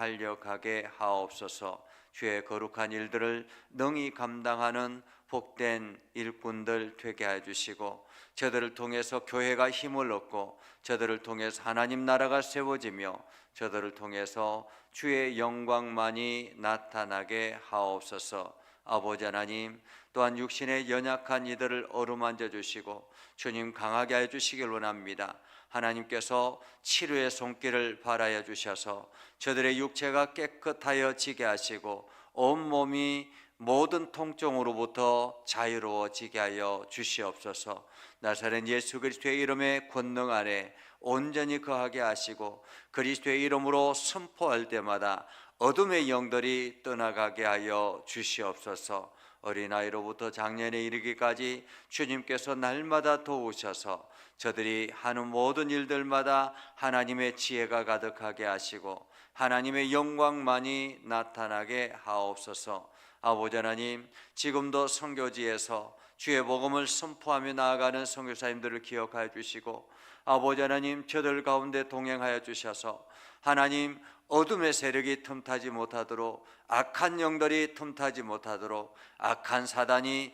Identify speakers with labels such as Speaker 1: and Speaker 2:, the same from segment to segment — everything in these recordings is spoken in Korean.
Speaker 1: 달려가게 하옵소서. 주의 거룩한 일들을 능히 감당하는 복된 일꾼들 되게 해주시고, 저들을 통해서 교회가 힘을 얻고, 저들을 통해서 하나님 나라가 세워지며, 저들을 통해서 주의 영광만이 나타나게 하옵소서. 아버지 하나님, 또한 육신의 연약한 이들을 어루만져 주시고 주님 강하게 해주시길 원합니다. 하나님께서 치료의 손길을 발하여 주셔서 저들의 육체가 깨끗하여지게 하시고 온몸이 모든 통증으로부터 자유로워지게 하여 주시옵소서. 나사렛 예수 그리스도의 이름의 권능 아래 온전히 거하게 하시고, 그리스도의 이름으로 선포할 때마다 어둠의 영들이 떠나가게 하여 주시옵소서. 어린아이로부터 장년에 이르기까지 주님께서 날마다 도우셔서 저들이 하는 모든 일들마다 하나님의 지혜가 가득하게 하시고 하나님의 영광만이 나타나게 하옵소서. 아버지 하나님, 지금도 선교지에서 주의 복음을 선포하며 나아가는 선교사님들을 기억하여 주시고, 아버지 하나님, 저들 가운데 동행하여 주셔서 하나님, 어둠의 세력이 틈타지 못하도록, 악한 영들이 틈타지 못하도록, 악한 사단이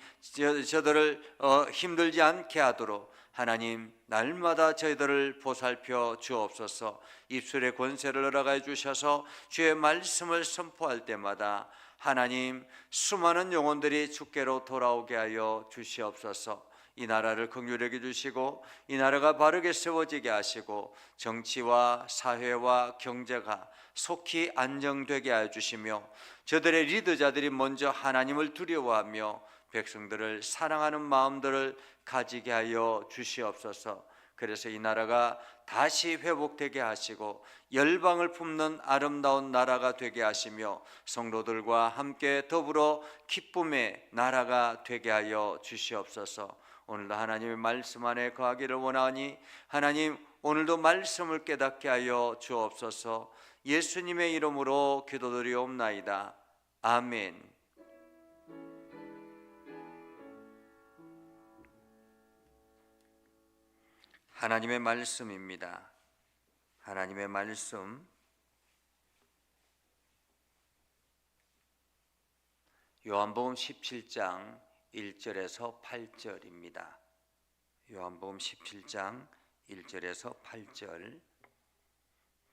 Speaker 1: 저들을 힘들지 않게 하도록 하나님, 날마다 저희들을 보살펴 주옵소서. 입술의 권세를 허락해 주셔서 주의 말씀을 선포할 때마다 하나님, 수많은 영혼들이 주께로 돌아오게 하여 주시옵소서. 이 나라를 긍휼히 여겨 주시고 이 나라가 바르게 세워지게 하시고 정치와 사회와 경제가 속히 안정되게 하여 주시며, 저들의 리더자들이 먼저 하나님을 두려워하며 백성들을 사랑하는 마음들을 가지게 하여 주시옵소서. 그래서 이 나라가 다시 회복되게 하시고 열방을 품는 아름다운 나라가 되게 하시며 성도들과 함께 더불어 기쁨의 나라가 되게 하여 주시옵소서. 오늘도 하나님의 말씀 안에 거하기를 원하니 하나님, 오늘도 말씀을 깨닫게 하여 주옵소서. 예수님의 이름으로 기도드리옵나이다. 아멘. 하나님의 말씀입니다. 하나님의 말씀, 요한복음 17장 1절에서 8절입니다. 요한복음 17장 1절에서 8절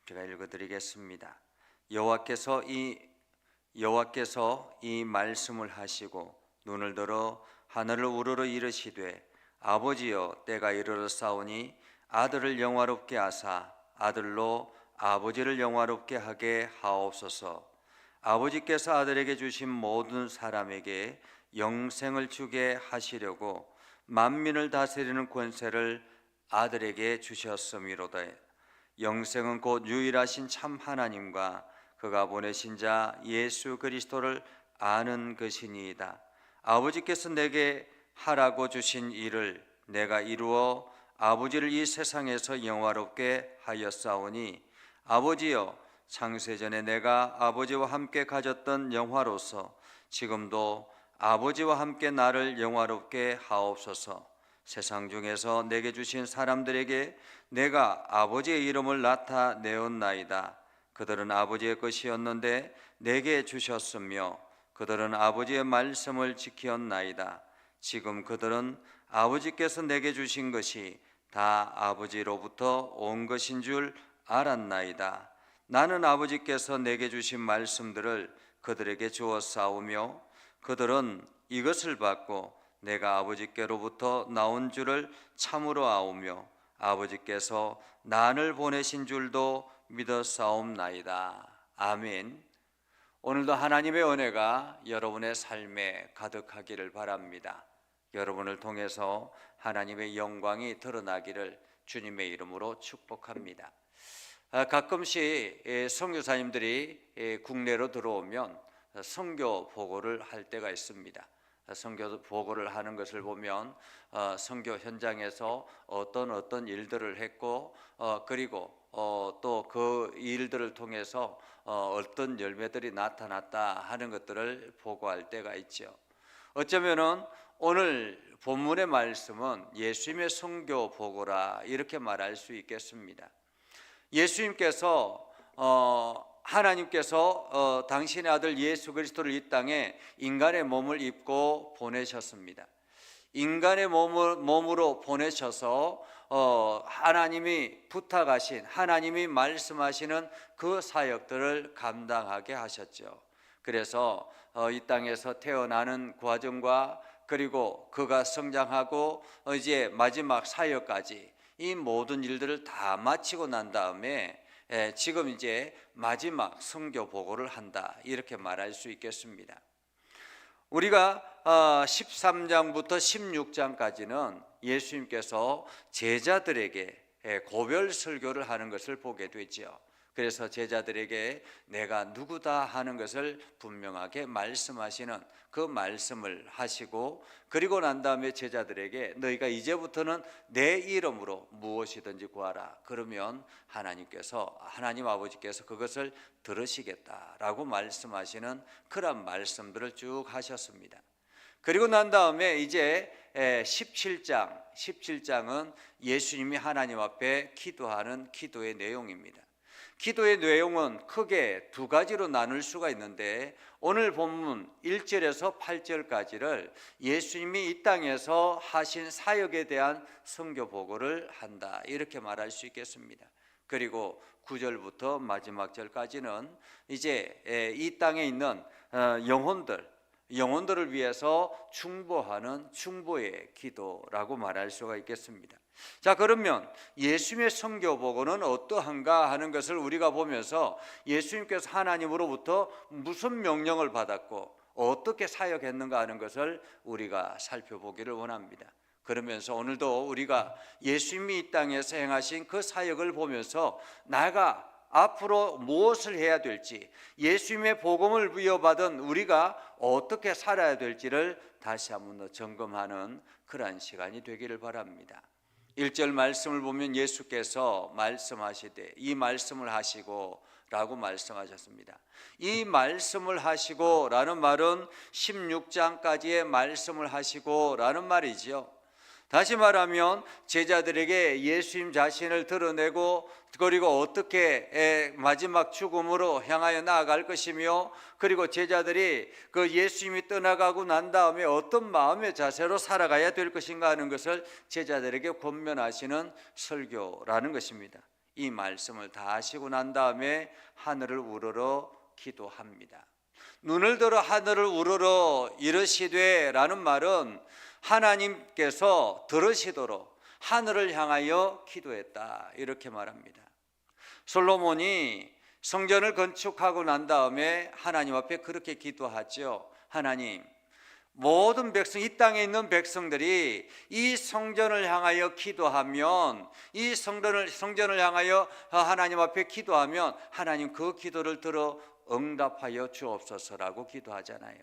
Speaker 1: 제가 읽어드리겠습니다. 여호와께서 이 말씀을 하시고 눈을 들어 하늘을 우러러 이르시되, 아버지여, 때가 이르렀사오니 아들을 영화롭게 하사 아들로 아버지를 영화롭게 하게 하옵소서. 아버지께서 아들에게 주신 모든 사람에게 영생을 주게 하시려고 만민을 다스리는 권세를 아들에게 주셨음이로다. 영생은 곧 유일하신 참 하나님과 그가 보내신 자 예수 그리스도를 아는 것이니이다. 아버지께서 내게 하라고 주신 일을 내가 이루어 아버지를 이 세상에서 영화롭게 하였사오니, 아버지여, 창세전에 내가 아버지와 함께 가졌던 영화로서 지금도 아버지와 함께 나를 영화롭게 하옵소서. 세상 중에서 내게 주신 사람들에게 내가 아버지의 이름을 나타내었나이다. 그들은 아버지의 것이었는데 내게 주셨으며 그들은 아버지의 말씀을 지켰나이다. 지금 그들은 아버지께서 내게 주신 것이 다 아버지로부터 온 것인 줄 알았나이다. 나는 아버지께서 내게 주신 말씀들을 그들에게 주었사오며 그들은 이것을 받고 내가 아버지께로부터 나온 줄을 참으로 아오며 아버지께서 나를 보내신 줄도 믿었사옵나이다. 아멘. 오늘도 하나님의 은혜가 여러분의 삶에 가득하기를 바랍니다. 여러분을 통해서 하나님의 영광이 드러나기를 주님의 이름으로 축복합니다. 가끔씩 선교사님들이 국내로 들어오면 선교 보고를 할 때가 있습니다. 선교 보고를 하는 것을 보면 선교 현장에서 어떤 일들을 했고 그리고 또 그 일들을 통해서 어떤 열매들이 나타났다 하는 것들을 보고할 때가 있죠. 어쩌면은 오늘 본문의 말씀은 예수님의 선교 보고라 이렇게 말할 수 있겠습니다. 예수님께서 하나님께서 당신의 아들 예수 그리스도를 이 땅에 인간의 몸을 입고 보내셨습니다. 인간의 몸으로 보내셔서 하나님이 부탁하신, 하나님이 말씀하시는 그 사역들을 감당하게 하셨죠. 그래서 이 땅에서 태어나는 과정과 그리고 그가 성장하고 이제 마지막 사역까지 이 모든 일들을 다 마치고 난 다음에 지금 이제 마지막 성교 보고를 한다, 이렇게 말할 수 있겠습니다. 우리가 13장부터 16장까지는 예수님께서 제자들에게 고별 설교를 하는 것을 보게 되죠. 그래서 제자들에게 내가 누구다 하는 것을 분명하게 말씀하시는 그 말씀을 하시고, 그리고 난 다음에 제자들에게 너희가 이제부터는 내 이름으로 무엇이든지 구하라. 그러면 하나님 아버지께서 그것을 들으시겠다라고 말씀하시는 그런 말씀들을 쭉 하셨습니다. 그리고 난 다음에 이제 17장은 예수님이 하나님 앞에 기도하는 기도의 내용입니다. 기도의 내용은 크게 두 가지로 나눌 수가 있는데, 오늘 본문 1절에서 8절까지를 예수님이 이 땅에서 하신 사역에 대한 선교 보고를 한다, 이렇게 말할 수 있겠습니다. 그리고 9절부터 마지막 절까지는 이제 이 땅에 있는 영혼들을 위해서 충보하는 충보의 기도라고 말할 수가 있겠습니다. 자, 그러면 예수님의 선교 보고는 어떠한가 하는 것을 우리가 보면서 예수님께서 하나님으로부터 무슨 명령을 받았고 어떻게 사역했는가 하는 것을 우리가 살펴보기를 원합니다. 그러면서 오늘도 우리가 예수님이 이 땅에서 행하신 그 사역을 보면서 나가 앞으로 무엇을 해야 될지, 예수님의 복음을 부여받은 우리가 어떻게 살아야 될지를 다시 한번 더 점검하는 그러한 시간이 되기를 바랍니다. 1절 말씀을 보면 예수께서 말씀하시되 이 말씀을 하시고 라고 말씀하셨습니다. 이 말씀을 하시고 라는 말은 16장까지의 말씀을 하시고 라는 말이지요. 다시 말하면 제자들에게 예수님 자신을 드러내고, 그리고 어떻게 마지막 죽음으로 향하여 나아갈 것이며, 그리고 제자들이 그 예수님이 떠나가고 난 다음에 어떤 마음의 자세로 살아가야 될 것인가 하는 것을 제자들에게 권면하시는 설교라는 것입니다. 이 말씀을 다 하시고 난 다음에 하늘을 우러러 기도합니다. 눈을 들어 하늘을 우러러 이르시되 라는 말은 하나님께서 들으시도록 하늘을 향하여 기도했다, 이렇게 말합니다. 솔로몬이 성전을 건축하고 난 다음에 하나님 앞에 그렇게 기도하죠. 하나님, 모든 백성, 이 땅에 있는 백성들이 이 성전을 향하여 기도하면, 이 성전을 향하여 하나님 앞에 기도하면 하나님 그 기도를 들어 응답하여 주옵소서라고 기도하잖아요.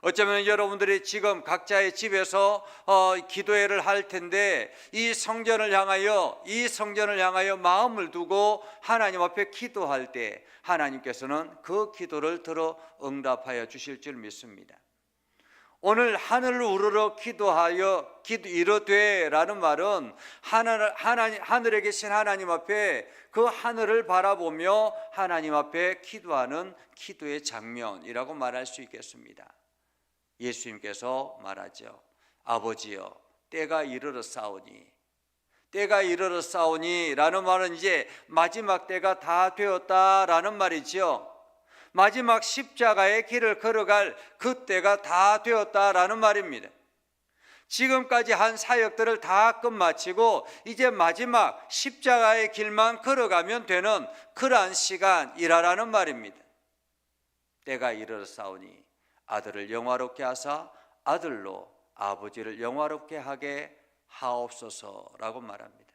Speaker 1: 어쩌면 여러분들이 지금 각자의 집에서 기도회를 할 텐데 이 성전을 향하여 마음을 두고 하나님 앞에 기도할 때 하나님께서는 그 기도를 들어 응답하여 주실 줄 믿습니다. 오늘 하늘을 우러러 기도하여 이르되라는 말은 하늘에 계신 하나님 앞에 그 하늘을 바라보며 하나님 앞에 기도하는 기도의 장면이라고 말할 수 있겠습니다. 예수님께서 말하죠. 아버지여, 때가 이르렀사오니. 때가 이르렀사오니 라는 말은 이제 마지막 때가 다 되었다라는 말이죠. 마지막 십자가의 길을 걸어갈 그 때가 다 되었다라는 말입니다. 지금까지 한 사역들을 다 끝마치고 이제 마지막 십자가의 길만 걸어가면 되는 그러한 시간이라는 말입니다. 때가 이르렀사오니 아들을 영화롭게 하사 아들로 아버지를 영화롭게 하게 하옵소서라고 말합니다.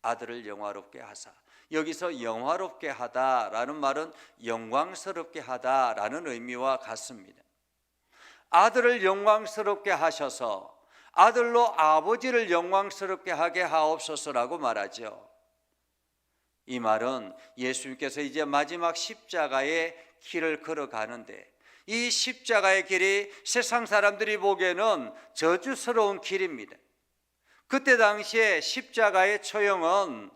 Speaker 1: 아들을 영화롭게 하사, 여기서 영화롭게 하다라는 말은 영광스럽게 하다라는 의미와 같습니다. 아들을 영광스럽게 하셔서 아들로 아버지를 영광스럽게 하게 하옵소서라고 말하죠. 이 말은 예수님께서 이제 마지막 십자가의 길을 걸어가는데, 이 십자가의 길이 세상 사람들이 보기에는 저주스러운 길입니다. 그때 당시에 십자가의 처형은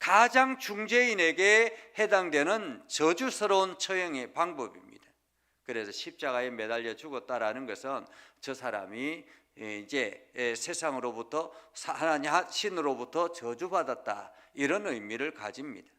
Speaker 1: 가장 중죄인에게 해당되는 저주스러운 처형의 방법입니다. 그래서 십자가에 매달려 죽었다라는 것은 저 사람이 이제 세상으로부터 하나님 신으로부터 저주받았다, 이런 의미를 가집니다.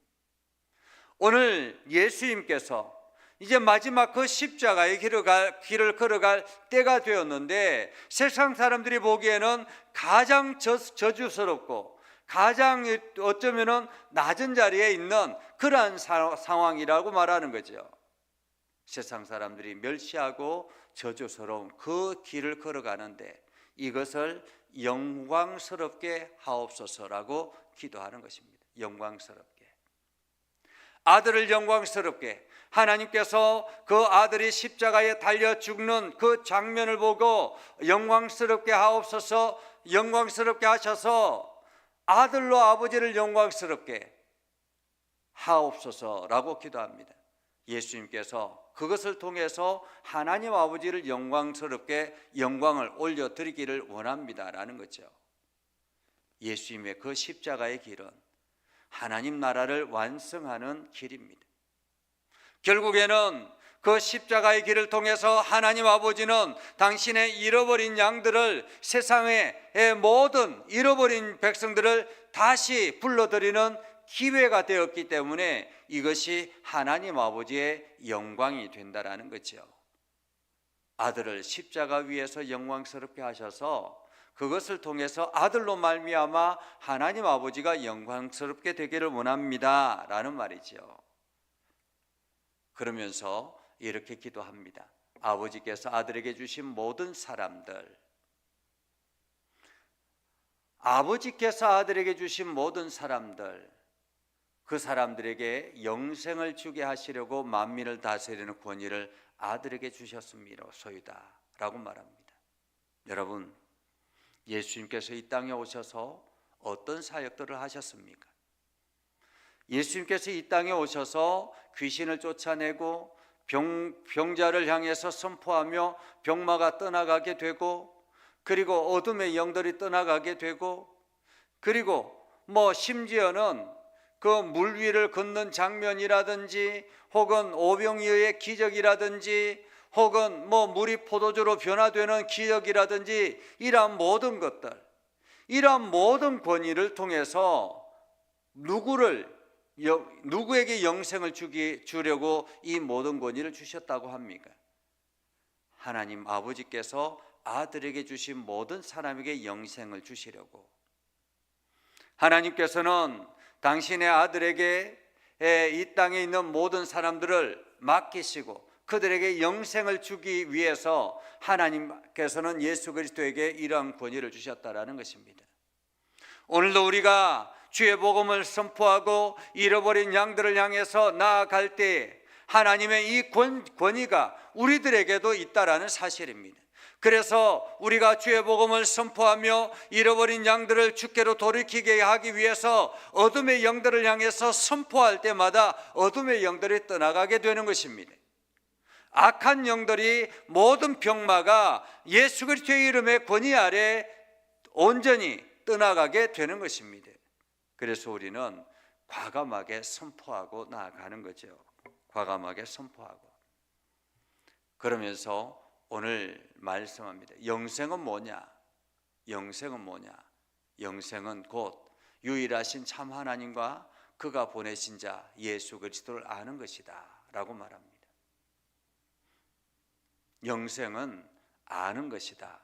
Speaker 1: 오늘 예수님께서 이제 마지막 그 십자가의 길을 걸어갈 때가 되었는데, 세상 사람들이 보기에는 가장 저주스럽고 가장 어쩌면은 낮은 자리에 있는 그러한 상황이라고 말하는 거죠. 세상 사람들이 멸시하고 저주스러운 그 길을 걸어가는데 이것을 영광스럽게 하옵소서라고 기도하는 것입니다. 영광스럽게, 아들을 영광스럽게, 하나님께서 그 아들이 십자가에 달려 죽는 그 장면을 보고 영광스럽게 하옵소서, 영광스럽게 하셔서 아들로 아버지를 영광스럽게 하옵소서라고 기도합니다. 예수님께서 그것을 통해서 하나님 아버지를 영광스럽게 영광을 올려드리기를 원합니다라는 거죠. 예수님의 그 십자가의 길은 하나님 나라를 완성하는 길입니다. 결국에는 그 십자가의 길을 통해서 하나님 아버지는 당신의 잃어버린 양들을, 세상의 모든 잃어버린 백성들을 다시 불러들이는 기회가 되었기 때문에 이것이 하나님 아버지의 영광이 된다라는 거죠. 아들을 십자가 위에서 영광스럽게 하셔서 그것을 통해서 아들로 말미암아 하나님 아버지가 영광스럽게 되기를 원합니다 라는 말이죠. 그러면서 이렇게 기도합니다. 아버지께서 아들에게 주신 모든 사람들, 아버지께서 아들에게 주신 모든 사람들, 그 사람들에게 영생을 주게 하시려고 만민을 다스리는 권위를 아들에게 주셨음이로소이다 라고 말합니다. 여러분, 예수님께서 이 땅에 오셔서 어떤 사역들을 하셨습니까? 예수님께서 이 땅에 오셔서 귀신을 쫓아내고 병자를 향해서 선포하며 병마가 떠나가게 되고, 그리고 어둠의 영들이 떠나가게 되고, 그리고 심지어는 그 물 위를 걷는 장면이라든지, 혹은 오병이어의 기적이라든지, 혹은 물이 포도주로 변화되는 기적이라든지, 이러한 모든 것들, 이러한 모든 권위를 통해서 누구에게 영생을 주려고 이 모든 권위를 주셨다고 합니까? 하나님 아버지께서 아들에게 주신 모든 사람에게 영생을 주시려고, 하나님께서는 당신의 아들에게 이 땅에 있는 모든 사람들을 맡기시고 그들에게 영생을 주기 위해서 하나님께서는 예수 그리스도에게 이러한 권위를 주셨다라는 것입니다. 오늘도 우리가 주의 복음을 선포하고 잃어버린 양들을 향해서 나아갈 때 하나님의 이 권위가 우리들에게도 있다라는 사실입니다. 그래서 우리가 주의 복음을 선포하며 잃어버린 양들을 주께로 돌이키게 하기 위해서 어둠의 영들을 향해서 선포할 때마다 어둠의 영들이 떠나가게 되는 것입니다. 악한 영들이, 모든 병마가 예수 그리스도의 이름의 권위 아래 온전히 떠나가게 되는 것입니다. 그래서 우리는 과감하게 선포하고 나아가는 거죠. 과감하게 선포하고. 그러면서 오늘 말씀합니다. 영생은 뭐냐? 영생은 뭐냐? 영생은 곧 유일하신 참 하나님과 그가 보내신 자 예수 그리스도를 아는 것이다 라고 말합니다. 영생은 아는 것이다.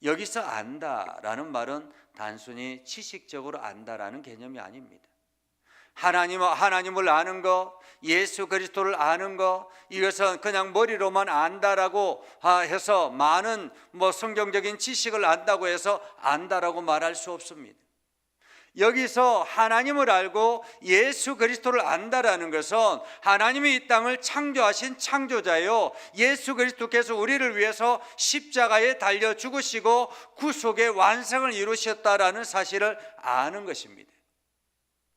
Speaker 1: 여기서 안다라는 말은 단순히 지식적으로 안다라는 개념이 아닙니다. 하나님을 아는 것, 예수 그리스도를 아는 것, 이것은 그냥 머리로만 안다라고 해서 많은 성경적인 지식을 안다고 해서 안다라고 말할 수 없습니다. 여기서 하나님을 알고 예수 그리스도를 안다라는 것은 하나님이 이 땅을 창조하신 창조자요, 예수 그리스도께서 우리를 위해서 십자가에 달려 죽으시고 구속의 완성을 이루셨다라는 사실을 아는 것입니다.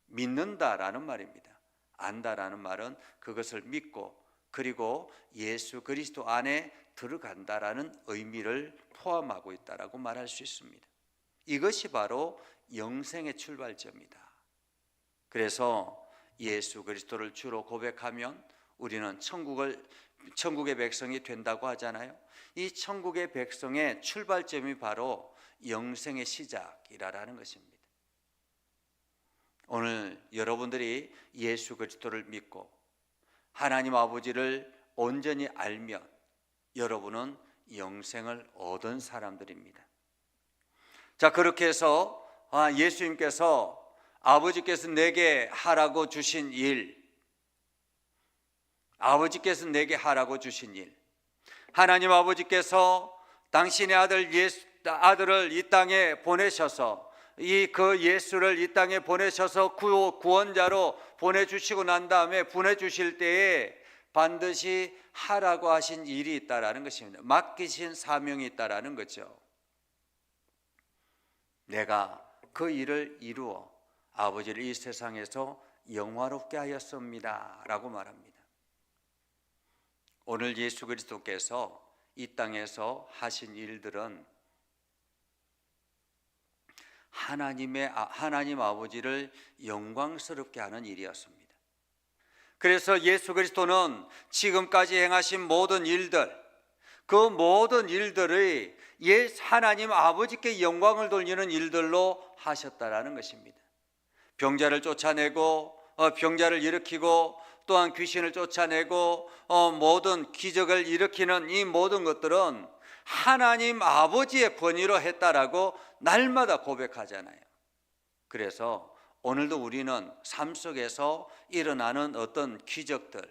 Speaker 1: 믿는다라는 말입니다. 안다라는 말은 그것을 믿고 그리고 예수 그리스도 안에 들어간다라는 의미를 포함하고 있다라고 말할 수 있습니다. 이것이 바로 영생의 출발점이다. 그래서 예수 그리스도를 주로 고백하면 우리는 천국의 백성이 된다고 하잖아요. 이 천국의 백성의 출발점이 바로 영생의 시작이라는 것입니다. 오늘 여러분들이 예수 그리스도를 믿고 하나님 아버지를 온전히 알면 여러분은 영생을 얻은 사람들입니다. 자, 그렇게 해서 예수님께서 아버지께서 내게 하라고 주신 일, 아버지께서 내게 하라고 주신 일, 하나님 아버지께서 당신의 아들을 이 땅에 보내셔서 그 예수를 이 땅에 보내셔서 구원자로 보내주시고 난 다음에 보내주실 때에 반드시 하라고 하신 일이 있다라는 것입니다. 맡기신 사명이 있다라는 거죠. 내가 그 일을 이루어 아버지를 이 세상에서 영화롭게 하였습니다 라고 말합니다. 오늘 예수 그리스도께서 이 땅에서 하신 일들은 하나님 아버지를 영광스럽게 하는 일이었습니다. 그래서 예수 그리스도는 지금까지 행하신 모든 일들, 그 모든 일들의 하나님 아버지께 영광을 돌리는 일들로 하셨다라는 것입니다. 병자를 쫓아내고 병자를 일으키고 또한 귀신을 쫓아내고 모든 기적을 일으키는 이 모든 것들은 하나님 아버지의 권위로 했다라고 날마다 고백하잖아요. 그래서 오늘도 우리는 삶 속에서 일어나는 어떤 기적들,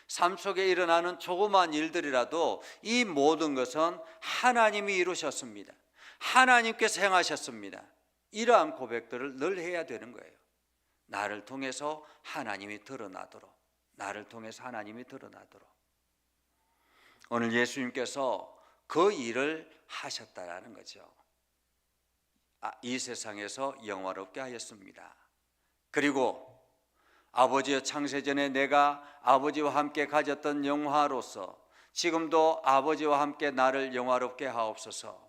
Speaker 1: 삶 속에 일어나는 조그마한 일들이라도 이 모든 것은 하나님이 이루셨습니다. 하나님께서 행하셨습니다. 이러한 고백들을 늘 해야 되는 거예요. 나를 통해서 하나님이 드러나도록, 나를 통해서 하나님이 드러나도록. 오늘 예수님께서 그 일을 하셨다라는 거죠. 이 세상에서 영화롭게 하였습니다. 그리고 아버지여, 창세전에 내가 아버지와 함께 가졌던 영화로서 지금도 아버지와 함께 나를 영화롭게 하옵소서.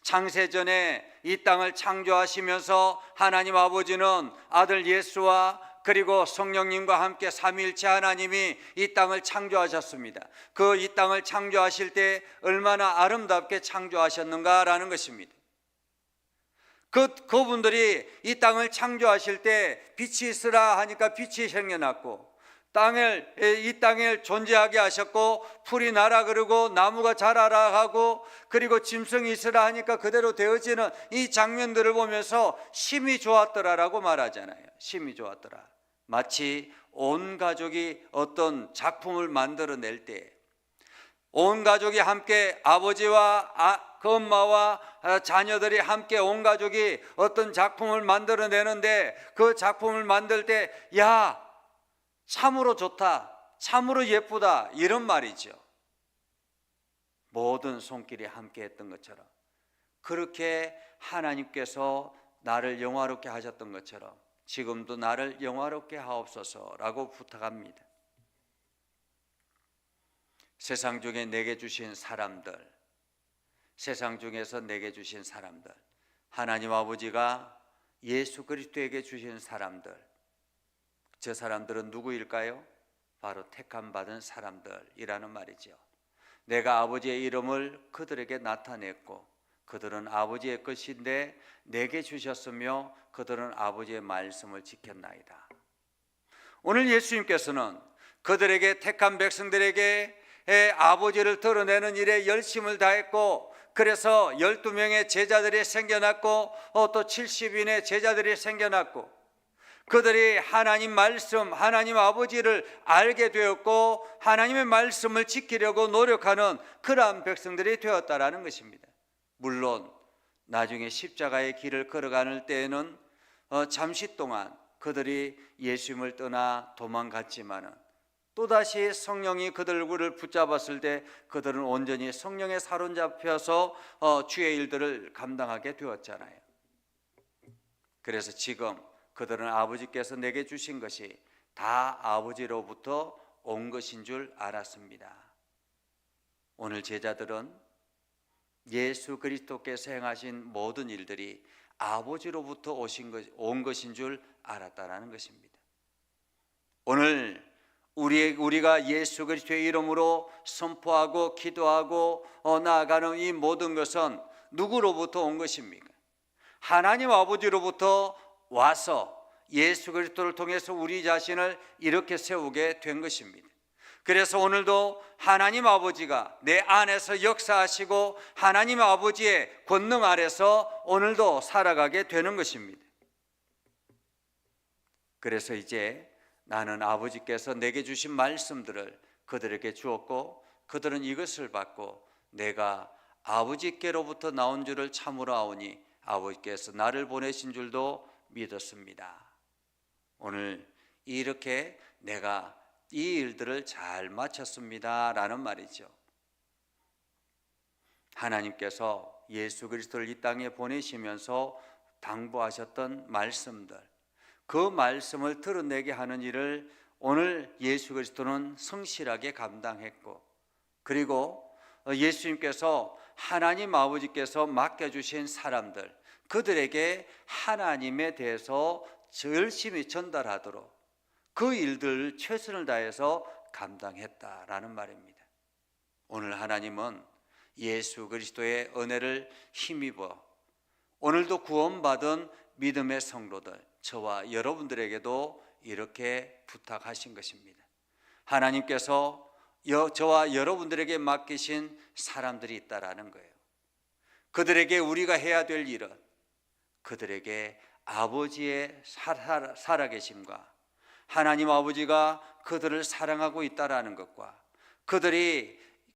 Speaker 1: 창세전에 이 땅을 창조하시면서 하나님 아버지는 아들 예수와 그리고 성령님과 함께 삼위일체 하나님이 이 땅을 창조하셨습니다. 그 이 땅을 창조하실 때 얼마나 아름답게 창조하셨는가라는 것입니다. 그분들이 이 땅을 창조하실 때 빛이 있으라 하니까 빛이 생겨났고, 이 땅을 존재하게 하셨고, 풀이 나라 그러고 나무가 자라라 하고, 그리고 짐승이 있으라 하니까 그대로 되어지는 이 장면들을 보면서 심히 좋았더라라고 말하잖아요. 심히 좋았더라. 마치 온 가족이 어떤 작품을 만들어낼 때 온 가족이 함께, 아버지와 그 엄마와 자녀들이 함께 온 가족이 어떤 작품을 만들어내는데, 그 작품을 만들 때 야, 참으로 좋다, 참으로 예쁘다, 이런 말이죠. 모든 손길이 함께 했던 것처럼, 그렇게 하나님께서 나를 영화롭게 하셨던 것처럼 지금도 나를 영화롭게 하옵소서라고 부탁합니다. 세상 중에 내게 주신 사람들, 세상 중에서 내게 주신 사람들, 하나님 아버지가 예수 그리스도에게 주신 사람들, 저 사람들은 누구일까요? 바로 택함 받은 사람들이라는 말이죠. 내가 아버지의 이름을 그들에게 나타냈고 그들은 아버지의 것인데 내게 주셨으며 그들은 아버지의 말씀을 지켰나이다. 오늘 예수님께서는 그들에게, 택한 백성들에게 아버지를 드러내는 일에 열심을 다했고, 그래서 12명의 제자들이 생겨났고 또 70인의 제자들이 생겨났고, 그들이 하나님 말씀, 하나님 아버지를 알게 되었고 하나님의 말씀을 지키려고 노력하는 그러한 백성들이 되었다라는 것입니다. 물론 나중에 십자가의 길을 걸어가는 때에는 잠시 동안 그들이 예수님을 떠나 도망갔지만은 또다시 성령이 그들을 붙잡았을 때 그들은 온전히 성령에 사로잡혀서 주의 일들을 감당하게 되었잖아요. 그래서 지금 그들은 아버지께서 내게 주신 것이 다 아버지로부터 온 것인 줄 알았습니다. 오늘 제자들은 예수 그리스도께서 행하신 모든 일들이 아버지로부터 온 것인 줄 알았다는 것입니다. 오늘 우리가 예수 그리스도의 이름으로 선포하고 기도하고 나아가는 이 모든 것은 누구로부터 온 것입니까? 하나님 아버지로부터 와서 예수 그리스도를 통해서 우리 자신을 이렇게 세우게 된 것입니다. 그래서 오늘도 하나님 아버지가 내 안에서 역사하시고 하나님 아버지의 권능 아래서 오늘도 살아가게 되는 것입니다. 그래서 이제 나는 아버지께서 내게 주신 말씀들을 그들에게 주었고 그들은 이것을 받고 내가 아버지께로부터 나온 줄을 참으로 아오니 아버지께서 나를 보내신 줄도 믿었습니다. 오늘 이렇게 내가 이 일들을 잘 마쳤습니다 라는 말이죠. 하나님께서 예수 그리스도를 이 땅에 보내시면서 당부하셨던 말씀들, 그 말씀을 드러내게 하는 일을 오늘 예수 그리스도는 성실하게 감당했고, 그리고 예수님께서 하나님 아버지께서 맡겨주신 사람들, 그들에게 하나님에 대해서 열심히 전달하도록 그 일들을 최선을 다해서 감당했다라는 말입니다. 오늘 하나님은 예수 그리스도의 은혜를 힘입어 오늘도 구원받은 믿음의 성도들, 저와 여러분들에게도 이렇게 부탁하신 것입니다. 하나님께서 저와 여러분들에게 맡기신 사람들이 있다라는 거예요. 그들에게 우리가 해야 될 일은 그들에게 아버지의 살아계심과 하나님 아버지가 그들을 사랑하고 있다라는 것과 그들이